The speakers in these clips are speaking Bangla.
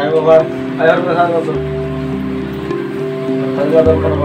নাই বাবা আয়ার করে খাওয়া দাও খাওয়া দাও করো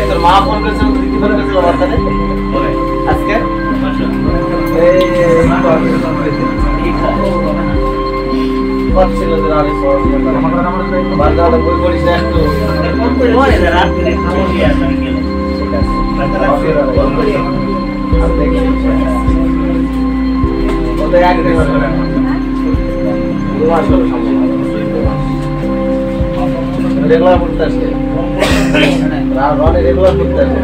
তোর মা ফোন করেছে দিদি ফোন করেছিল বার্তাতে আজকে বার্তাটা বই করিস না একটু রেগুলার করতে আসছে রেগুলার করতে আসছে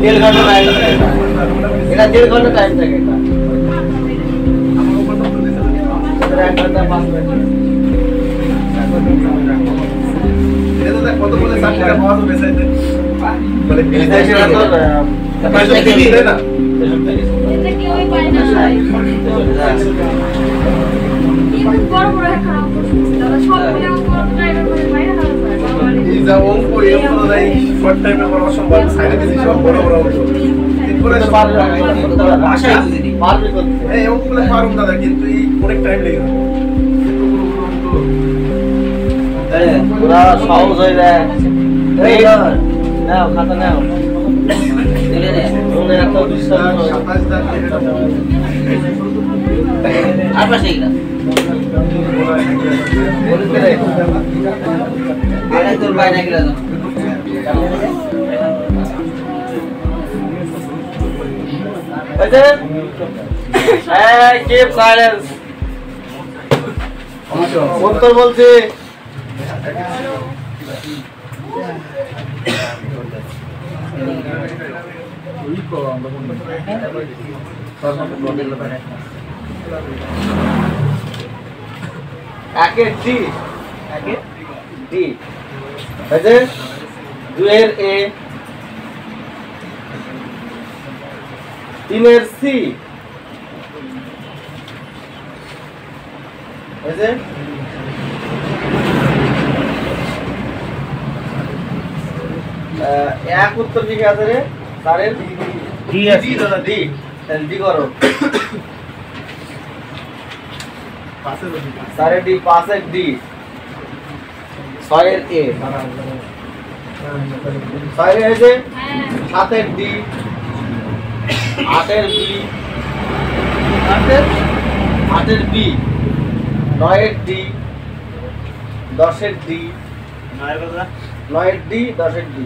দেড় ঘন্টা টাইম থাকে এটা দেড় ঘন্টা টাইম থাকে এটা 1 ঘন্টা 5 মিনিট এটা তো কত বলে 60 টাকা পাওয়া যাবে বেসাইতে বলে বেসাইতে তো পয়সা দিবি না এটা কি ওই পায় না ইভেন বড় বড় খারাপ করছে দাদা সব মিলে আমার ড্রাইভার করে বাইরে না এই যা অঙ্ক এই অঙ্ক নাই শর্ট টাইমে বড় অসম্ভব সাইডে দিছি সব বড় বড় অঙ্ক এরপরে পারবে ভাষায় বুঝিনি পারবে করতে এই অঙ্কগুলো পারুম দাদা কিন্তু এই অনেক টাইম লেগে যাবে এই পুরো সহজ হয়ে যায় এই নাও খাতা নাও দিলে নে ওনে এত বিশ্বাস 27000 আর পাশে গিলা বলে দে আরে তোর বাইরে গিলা দাও আচ্ছা এই কিপ সাইলেন্স কোন তো বলছি একে ডি আছে 2 এর এ 3 এর সি আছে এক উত্তর দিকে আছে রে স্যারের ডি আছে দাদা ডি তাহলে ডি করো পাশে স্যারের ডি পাশে ডি 6 এর এ 6 এর আছে 7 এর ডি 8 এর বি 8 এর বি 9 এর ডি 10 এর ডি 9 এর ডি 10 এর ডি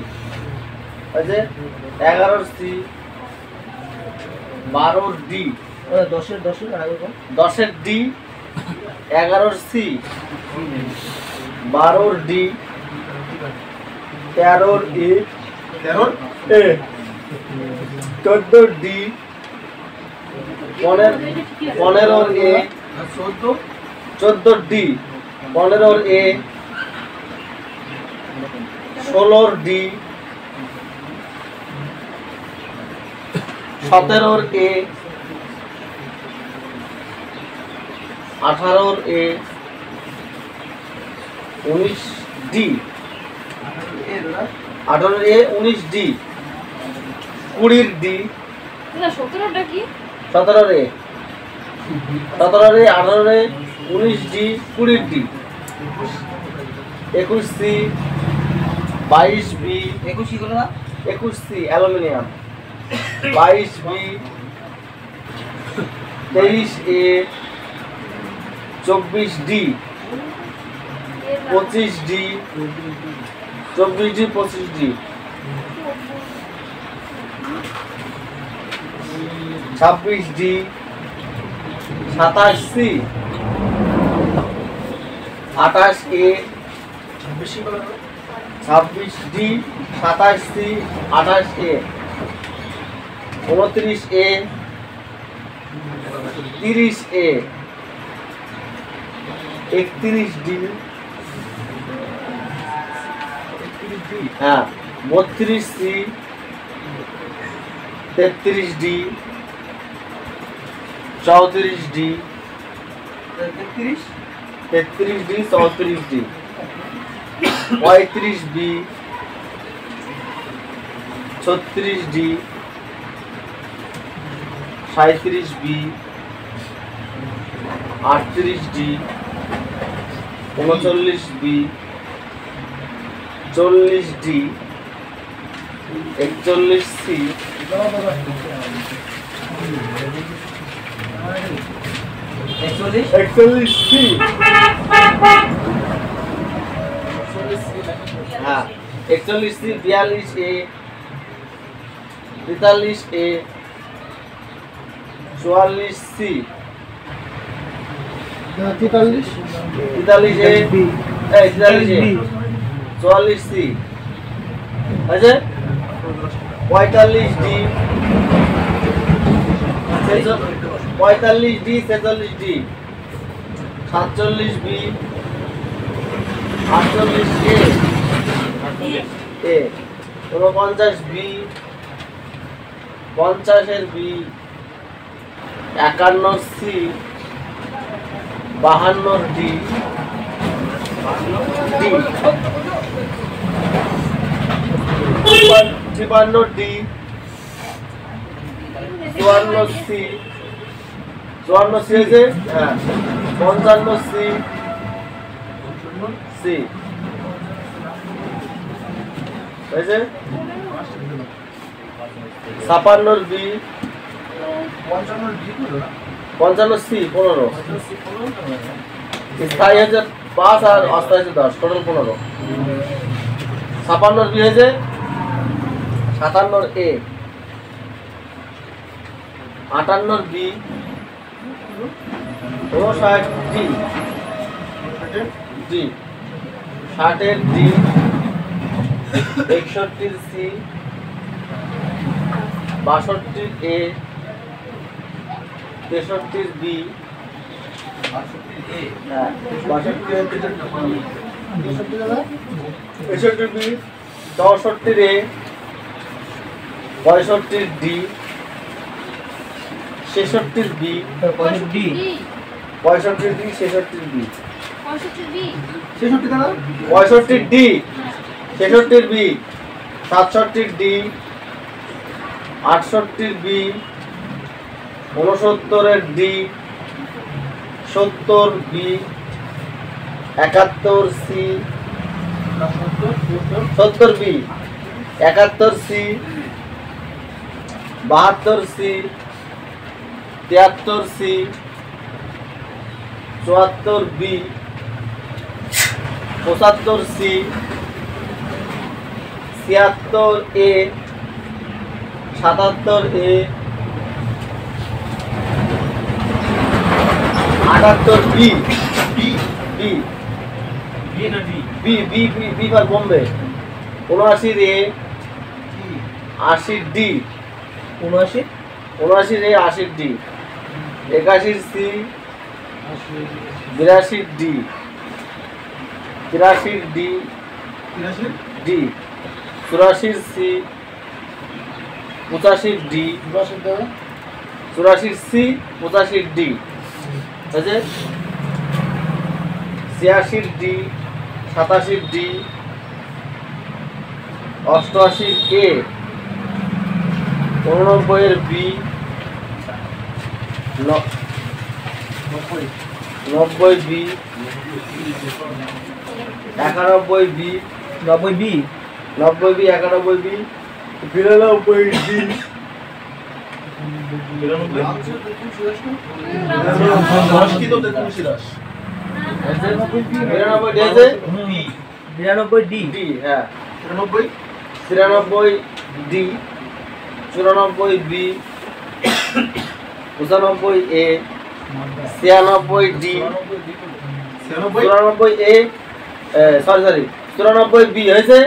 আছে 11 এর সি 12 এর ডি 10 এর আগে কোন 10 এর ডি 11 এর সি 12 এর ডি 13 ই 13 এ 14 ডি 15 এ 14 ডি 15 এ 16 ডি 17 এ 18 এ 19 ডি 18 এ 19 ডি 20 ডি না 17টা কি 17 রে 17 রে 18 রে 19 ডি 20 ডি 21 সি 22 বি 21 কি করলা 21 C aluminium 22 B 23 A 24 D 25 D 24 D 25 D 26 D 27 C 28 A 26 D 27 C 28 A 29 A 30 A 31 D হ্যাঁ 32 C 33 D 34 D 33 33 D 34 D 35 B 36 D 37 B 38 D 39 B 40 D 41 C 41 C হ্যাঁ 41 C 42 A 43 A 44 C 43 A 44 C আছে 45 D 45 D 46 D 47 B 48 A 49 B 50 এর B 51 C 52 D 53 D 54 C 54 C আছে হ্যাঁ 55 সি সি আছে 56 বি 55 সি 15 স্থায়ী আছে 5 আর অস্থায়ী আছে 10 টোটাল 15 56 বি হয়েছে 57 এ 58 বি 59 ডি ডি 60 এর D 61 C 62 A 63 B 63 B 64 A 65 D 66 B 65 D 66 B 65 B 66 দাদা 65 ডি 66 বি 67 ডি 68 বি 69 এর D 70 B 71 C 70 B 71 C 72 C 73 C 74 B 75 C 76 A 77 A 78 B B B B B B for Bombay 79 রে 80 ডি 79 রে 80 D 81 C 82 D 83 D D 84 C 85 D 84 C 85 D আছে 86 ডি 87 ডি 88 এ 89 এর B 90 B 91 B 90 B 91 B 92 B 92 D 10 কি তো 93 92 ডি ডি হ্যাঁ 93 93 ডি 94 বি 95 এ 96 ডি 94 এ সরি 94 বি হয়েছে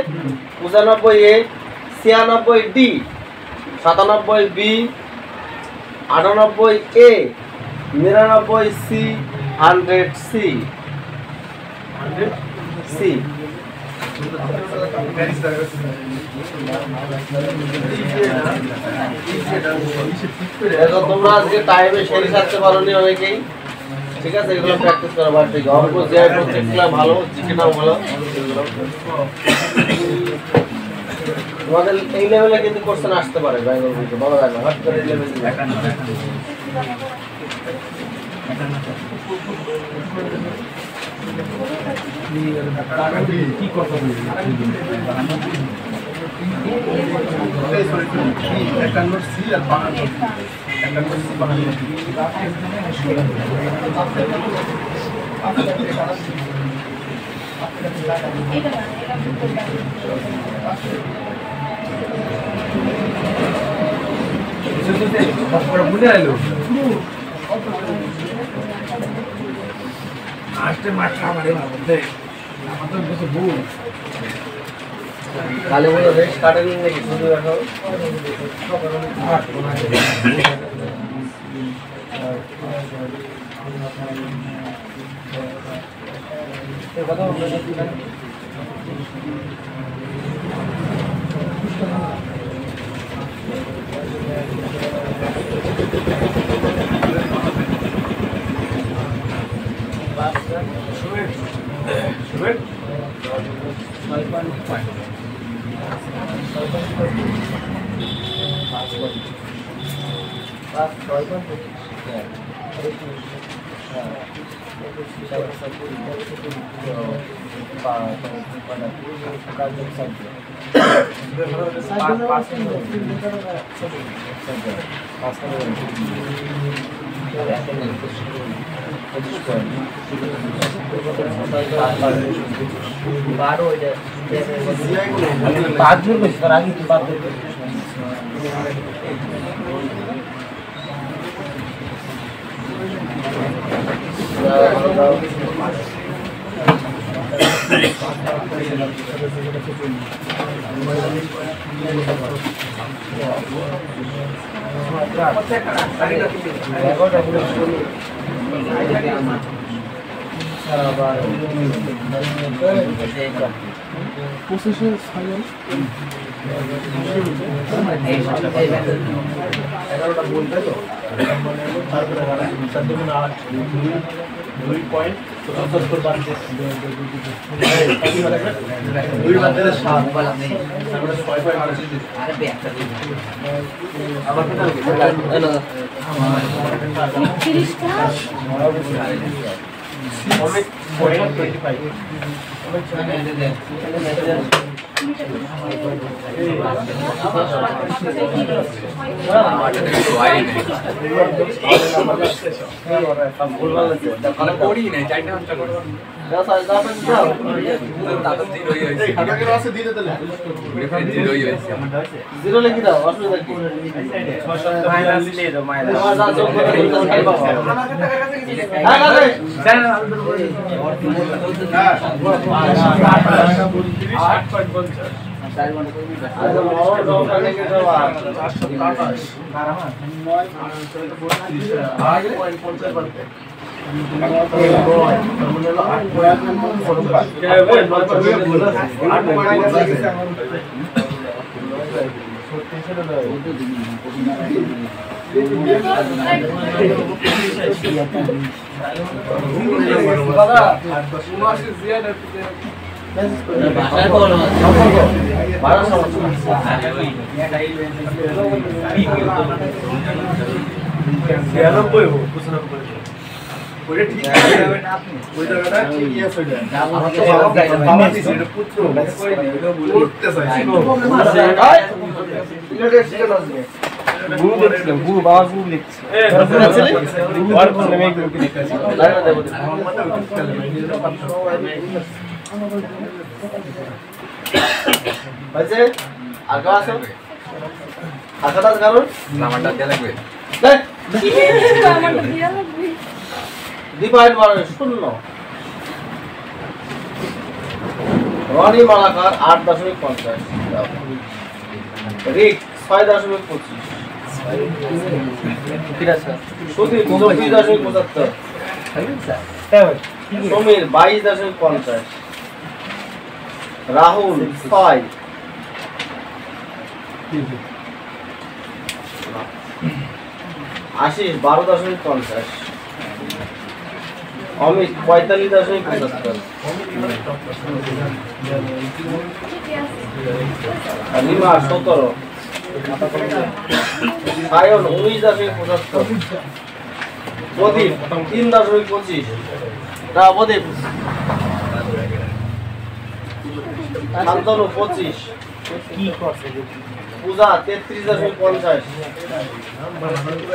95 এ 96 ডি 97 বি 98 এ 99 সি 100 সি 100 সি দেখো তোমরা আজকে টাইমে সেরে সারতে পারোনি অনেকেই ঠিক আছে এগুলো প্র্যাকটিস করা বাট ঠিক অঙ্ক যে প্রত্যেকগুলো ভালো জিকেটাও ভালো এগুলো তোমাদের এই লেভেলে কিন্তু কোশ্চেন আসতে পারে বাইবেল থেকে বলা যায় না হট করে এই লেভেলে কি করতে হবে সি আর 52 সি 52 বুঝে আইলো আজকে মাঠটা আমারে ভাবতে আমাদের কিছু ভুল খালি বলে রেস কাটেনি নাকি শুধু রাখো জিরো লিখে দাও অসুবিধা কি মাইনাস নিয়ে দাও মাইনাস আচ্ছা মরণ দরকার নেই সবার 428 আগে 50 পারতে বাসায় বলো ভাড়া সমস্যা ওইটা ঠিক আছে ওই জায়গাটা ঠিক আছে করতে চাইছি গুরু দেখছিলাম গুরু বাবা গুরু দেখছি আর কোন মেয়ে গুরু দেখছি লাইভে দেব ভাইছে আগা আসো আকাদাস কারণ নামাটা দেয়া লাগবে দেখ আমার দিয়া লাগবে ডিভাইড মানে শূন্য রনি মালাকার 8.50 রিক 6.25 সুদীপ 24.75 সমীর 22.50 রাহুল 6 আশিস 12.50 অমিত 45.75 রিমা 17 সায়ন 19.75 প্রদীপ 3.25 না প্রদীপ শান্তনু 25 পূজা 33.50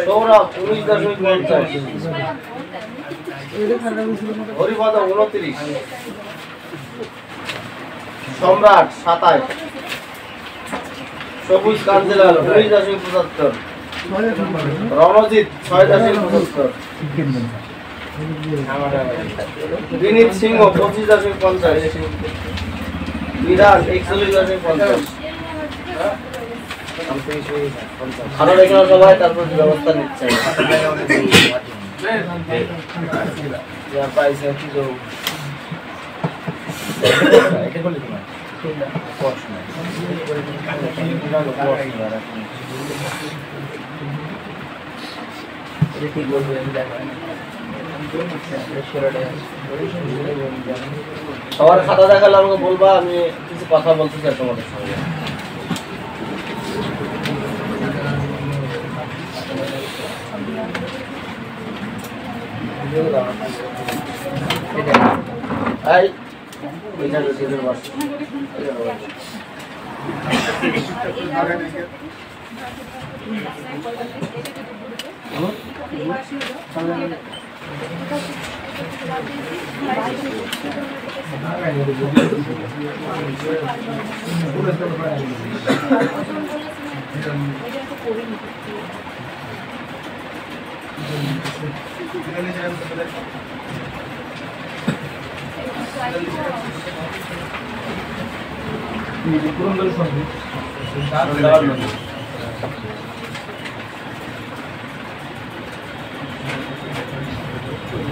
সৌরভ 19.50 হরিপদ 29 সম্রাট 27 সবুজ কাঞ্জিলাল 19.75 রণজিৎ 6.75 বিনীত সিংহ 25.50 বিরাট 41.50 খানা রেখে সবাই তারপর ব্যবস্থা নিচ্ছে সবার খাতা দেখালে আমাকে বলবা, আমি কিছু কথা বলতে চাই তোমাদের সঙ্গে।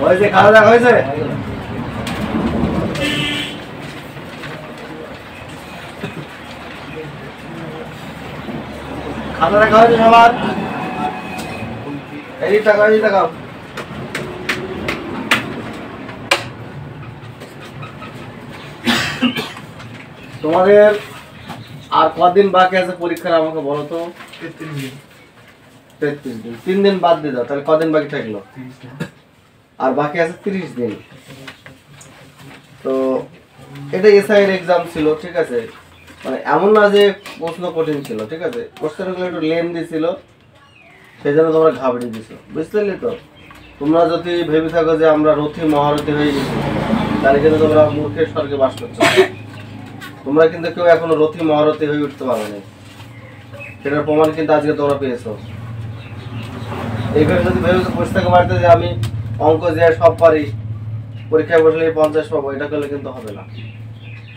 হয়েছে, খাওয়া দাওয়া হয়েছে? খাওয়া দাওয়া হয়েছে সবার? এই টাকা, এই টাকা তোমাদের আর কদিন বাকি আছে পরীক্ষার আমাকে বলো তো? 33 দিন। 3 দিন বাদ দিয়ে দাও, তাহলে কদিন বাকি থাকলো? আর বাকি আছে 30 দিন। তো এটা এসআই এর এক্সাম ছিল, ঠিক আছে? মানে এমন না যে প্রশ্ন কঠিন ছিল, ঠিক আছে? প্রশ্নগুলো একটু লেন্দি ছিল, সেই জন্য তোমরা ঘাবড়ে দিছো, বুঝতে পারলে তো? তোমরা যদি ভেবে থাকো যে আমরা রথী মহারথী হয়ে গেছি, তাহলে কিন্তু তোমরা মূর্খের স্বর্গে বাস করছো। তোমরা কিন্তু কেউ এখনো রথী মহারথী হয়ে উঠতে পারো না, সেটার প্রমাণ কিন্তু আজকে তোমরা পেয়েছো। এইভাবে যদি ভেবে বসে থাকো বাড়িতে যে আমি অঙ্ক যে সব পারি, পরীক্ষায় বসলে 50 পাবো, এটা করলে কিন্তু হবে না।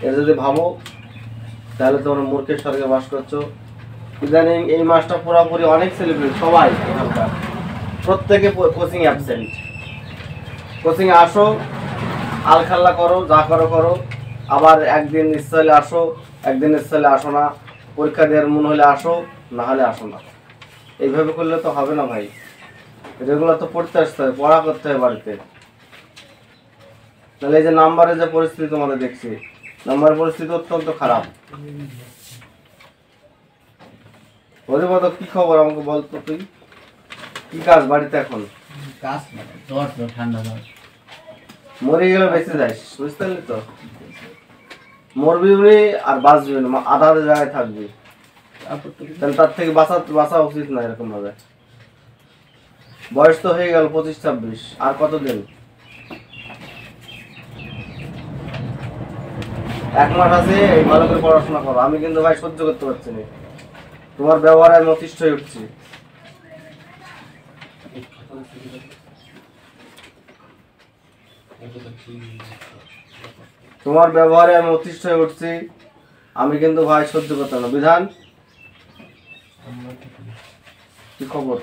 এটা যদি ভাবো তাহলে তোমরা মূর্খের স্বর্গে বাস করছো। ইদানিং এই মাসটা পুরোপুরি অনেক সেলিব্রেট, সবাই এখানকার প্রত্যেকে কোচিং অ্যাবসেন্ট। কোচিং আসো, আলখাল্লা করো, যা করো করো, আবার একদিন ইচ্ছা হলে আসো, একদিন ইচ্ছা হলে আসো না, পরীক্ষা দেওয়ার মন হলে আসো, না হলে আসো না। এইভাবে করলে তো হবে না ভাই, রেগুলার তো পড়তে আসতে হবে, পড়া করতে হবে বাড়িতে। তাহলে এই যে নাম্বারের যে পরিস্থিতি তোমাদের দেখছি, নাম্বারের পরিস্থিতি অত্যন্ত খারাপ। হরিপদ, কি খবর আমাকে বলতো, তুই কি কাজ বাড়িতে এখন? কাজ না, জ্বর তো, ঠান্ডা জ্বর। মরে গেলে বেঁচে যাস, বুঝতে পারলি তো? মরবি উনি আর বাঁচবি না, আধা আধা জায়গায় থাকবি। তাহলে তার থেকে বাঁচা উচিত না এরকম ভাবে। বয়স তো হয়ে গেল 25-26, আর কতদিন? 1 মাস আছে, এই ভালো করে পড়াশোনা করো। আমি কিন্তু ভাই সহ্য করতে পারছি না, তোমার ব্যবহারে আমি অতিষ্ঠ হয়ে উঠছি। তোমার ব্যবহারে আমি অতিষ্ঠ হয়ে উঠছি, আমি কিন্তু ভাই সহ্য করতাম না। বিধান, কি খবর?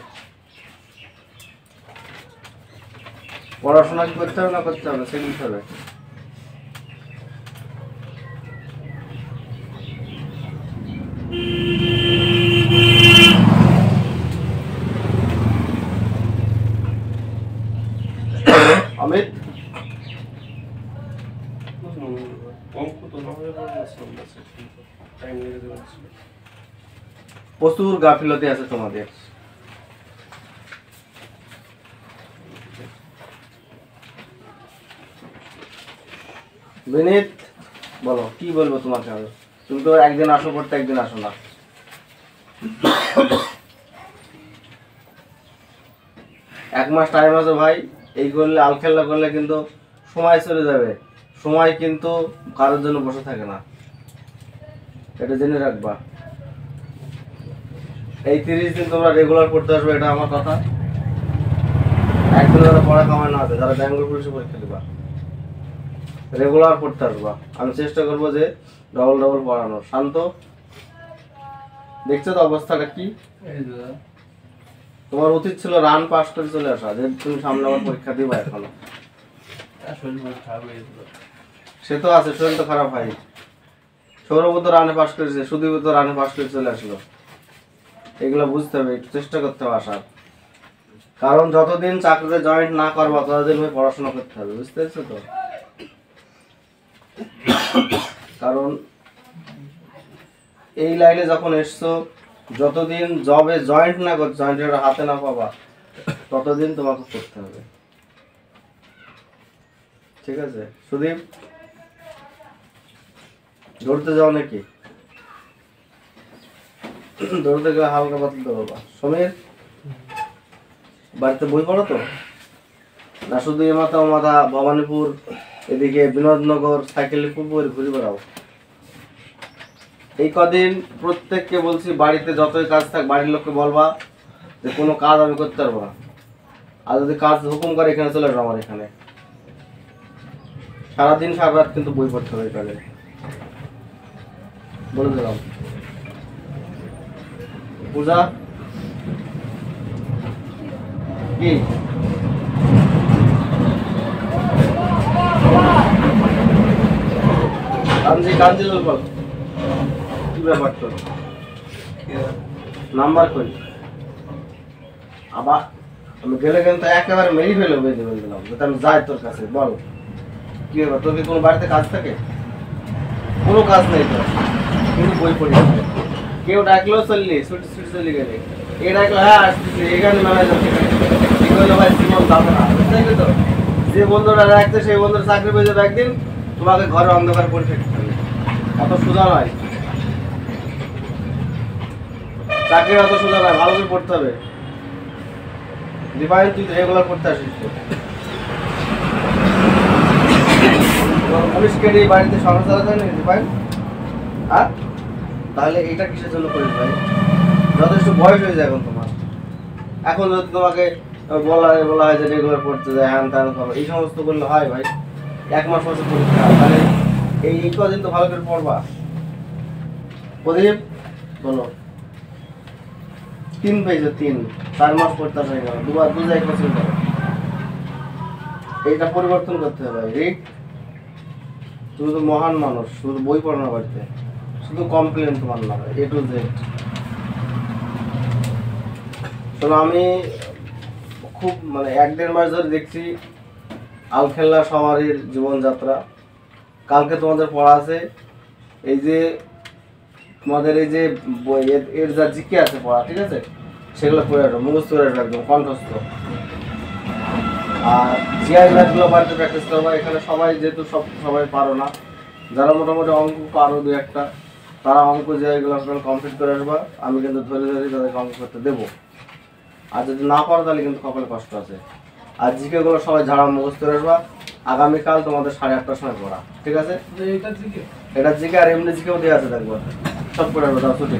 পড়াশোনা কি করতে হবে না করতে হবে সেই বিষয়ে? অমিত, প্রচুর গাফিলতি আছে তোমাদের। বিনীত, বলো কি বলবো তোমাকে আমি? তুমি তো একদিন আসো পড়তে, একদিন আসো না। 1 মাস টাইম আছে ভাই, এই করলে আলখেল্লা করলে কিন্তু সময় চলে যাবে। সময় কিন্তু কারোর জন্য বসে থাকে না, এটা জেনে রাখবা। এই 30 দিন তোমরা রেগুলার পড়তে আসবে, এটা আমার কথা। একদিন যারা পড়া কামায় না আছে, যারা ব্যাঙ্গালোর পুলিশে পরীক্ষা দেবা, রেগুলার পড়তে আসবা। আমি চেষ্টা করবো যে ডবল ডবল পড়ানো। শান্ত, দেখছো তো অবস্থাটা কি? তোমার উচিত ছিল রান পাস করে চলে আসা, যে তুমি সামনে আবার পরীক্ষা দিবা। এখনো সে তো আছে, শরীর তো খারাপ হয়। সৌরভ তো রানে পাস করেছে, সুদীপ তো রানে পাস করে চলে আসলো। এগুলো বুঝতে হবে, একটু চেষ্টা করতে হবে আসার। কারণ যতদিন চাকরিতে জয়েন্ট না করবা ততদিন পড়াশোনা করতে হবে, বুঝতে পারছো তো? কারণ এই লাইনে যখন এসছো, যতদিন জবে জয়েন্ট না করছো, জয়েন্টের হাতে না পাবা, ততদিন তোমাকে করতে হবে, ঠিক আছে? সুদীপ, দৌড়তে যাও নাকি? দৌড়তে গেলে হালকা পাতলা দৌড়বা। সমীর, বাড়িতে বই পড়ো তো না? শুধু এ মাথা ও মাথা ভবানীপুর, এদিকে বিনোদনগর সাইকেলে খুব ঘুরে বেড়াও। এই কদিন প্রত্যেককে বলছি, বাড়িতে যতই কাজ থাক বাড়ির লোককে বলবা যে কোনো কাজ আমি করতে পারবো না, আর যদি কাজ হুকুম করে এখানে চলে আসবো আমার এখানে। সারাদিন সারা রাত কিন্তু বই পড়তে হবে, কাজে বলে দিলাম। পূজা, কি কাঞ্জি বল, কি ব্যাপার তোর? নাম্বার কই? আবার আমি গেলে কিন্তু একেবারে মেরি ফেলে বেঁধে বললাম, যাতে আমি যাই তোর কাছে। বল কি ব্যাপার, তোর কি কোনো বাড়িতে কাজ থাকে? কোনো কাজ নেই তোর, কিন্তু বই পড়ি। কেউ ডাকলো চললি, ছুটি ছুটি চলে গেলে। এ ডাকলো হ্যাঁ আসতেছি, এখানে মেলা যাচ্ছে, কি করলো ভাই জীবন যাবে না, বুঝতে পারলি তো? যে বন্ধুরা রাখছে সেই বন্ধুরা চাকরি পেয়ে যাবে একদিন, তোমাকে ঘরে অন্ধকার পড়ে থাকতে হবে। অত সোজা নয় চাকরি, অত সোজা নয়, ভালো করে পড়তে হবে। দীপায়ন, তুই রেগুলার পড়তে আসিস তো? পুলিশকে নিয়ে বাড়িতে সংসার চালাতে হয় না দীপায়ন? হ্যাঁ, তাহলে এটা কিসের জন্য করিস ভাই? যথেষ্ট বয়স হয়ে যায় এখন তোমার। এখন যদি তোমাকে বলা হয় যে রেগুলার পড়তে যায়, হ্যান ত্যান করো, এই সমস্ত করলে হয় ভাই? 1 মাস পরীক্ষা, তাহলে এই কদিন তো ভালো করে পড়বা। প্রদীপ বলো 3 পেয়েছো 3 4 মাস পড়তে হয়ে গেল দুবার দুজাই কোচিং করো এইটা পরিবর্তন করতে হবে রিক তুমি তো মহান মানুষ শুধু বই পড়ো না বাড়িতে শুধু কমপ্লেন তোমার না A to Z তো আমি খুব মানে 1-1.5 মাস ধরে দেখছি আলখেল্লা সওয়ারির জীবনযাত্রা কালকে তোমাদের পড়া আছে এই যে তোমাদের এই যে এর যা জিকে আছে পড়া ঠিক আছে সেগুলো পড়ে রাখো মুখস্থ করে রাখো একদম কণ্ঠস্থ আর জিআই ম্যাথগুলো বাড়িতে প্র্যাকটিস করবা এখানে সবাই যেহেতু সবাই পারো না যারা মোটামুটি অঙ্ক পারো 2-1টা তারা অঙ্ক জিআইগুলো কমপ্লিট করে আসবা আমি কিন্তু ধরে ধরে তাদেরকে অঙ্ক করতে দেবো আর যদি না পারো তাহলে কিন্তু কপালে কষ্ট আছে আর জিকেগুলো সবাই ঝাড়া মুখস্থ করে আসবা আগামীকাল তোমাদের 8:30টার সময় পড়া ঠিক আছে এটা জিকে আর এমনি জিকেও দেওয়া আছে দেখবো সব করে আসবো দাও ছুটি